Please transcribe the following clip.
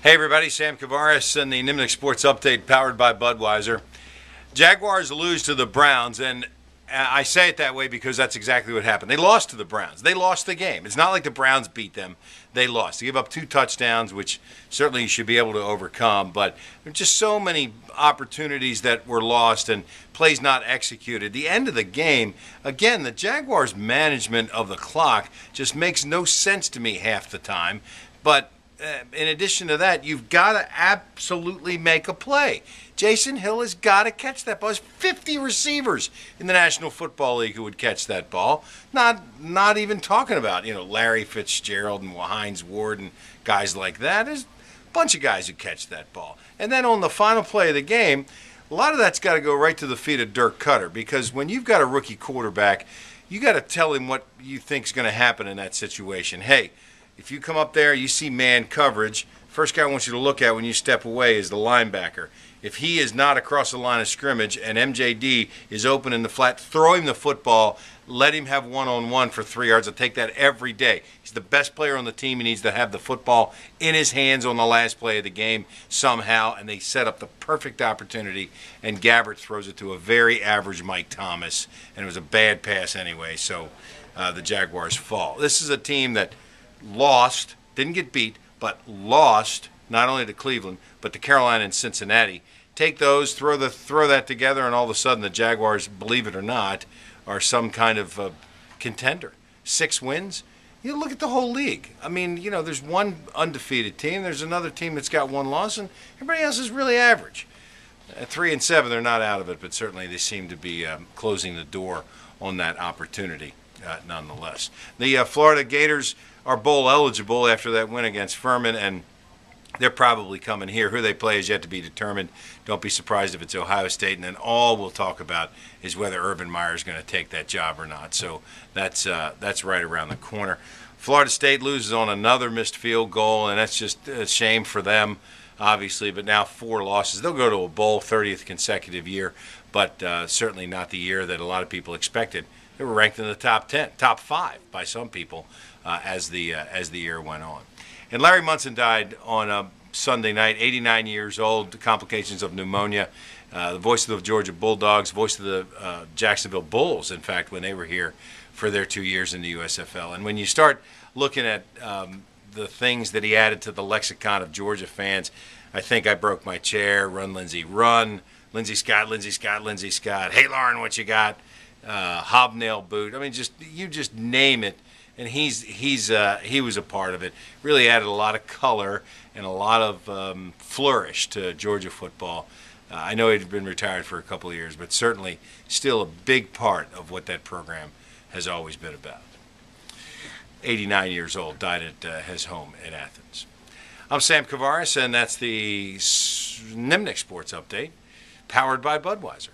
Hey everybody, Sam Kavaris and the Nimnik Sports Update powered by Budweiser. Jaguars lose to the Browns, and I say it that way because that's exactly what happened. They lost to the Browns. They lost the game. It's not like the Browns beat them. They lost. They gave up 2 touchdowns, which certainly you should be able to overcome, but there are just so many opportunities that were lost and plays not executed. The end of the game, again, the Jaguars' management of the clock just makes no sense to me half the time, but in addition to that, you've got to absolutely make a play. Jason Hill has got to catch that ball. There's 50 receivers in the National Football League who would catch that ball. Not even talking about, Larry Fitzgerald and Hines Ward and guys like that. There's a bunch of guys who catch that ball. And then on the final play of the game, a lot of that's got to go right to the feet of Dirk Cutter, because when you've got a rookie quarterback, you got to tell him what you think is going to happen in that situation. Hey, if you come up there, you see man coverage, first guy I want you to look at when you step away is the linebacker. If he is not across the line of scrimmage and MJD is open in the flat, throw him the football, let him have one-on-one for 3 yards. I'll take that every day. He's the best player on the team. He needs to have the football in his hands on the last play of the game somehow, and they set up the perfect opportunity, and Gabbert throws it to a very average Mike Thomas, and it was a bad pass anyway, so the Jaguars fall. This is a team that lost, didn't get beat, but lost not only to Cleveland, but to Carolina and Cincinnati. Take those, throw that together, and all of a sudden the Jaguars, believe it or not, are some kind of contender. 6 wins. You look at the whole league. I mean, there's one undefeated team, there's another team that's got 1 loss, and everybody else is really average. At 3-7, they're not out of it, but certainly they seem to be closing the door on that opportunity nonetheless. The Florida Gators are bowl eligible after that win against Furman, and they're probably coming here. Who they play is yet to be determined. Don't be surprised if it's Ohio State, and then all we'll talk about is whether Urban Meyer is going to take that job or not. So that's right around the corner. Florida State loses on another missed field goal, and that's just a shame for them, obviously, but now 4 losses. They'll go to a bowl, 30th consecutive year, but certainly not the year that a lot of people expected. They were ranked in the top 10, top 5 by some people as the year went on. And Larry Munson died on a Sunday night, 89 years old, complications of pneumonia. The voice of the Georgia Bulldogs, voice of the Jacksonville Bulls, in fact, when they were here for their 2 years in the USFL. And when you start looking at the things that he added to the lexicon of Georgia fans, I think I broke my chair, run, Lindsey, run, Lindsey Scott, Lindsey Scott, Lindsey Scott, hey, Lauren, what you got? Hobnail boot. I mean, you just name it, and he was a part of it. Really added a lot of color and a lot of flourish to Georgia football. I know he'd been retired for a couple of years, but certainly still a big part of what that program has always been about. 89 years old, died at his home in Athens. I'm Sam Kavaris, and that's the Nimnik Sports Update, powered by Budweiser.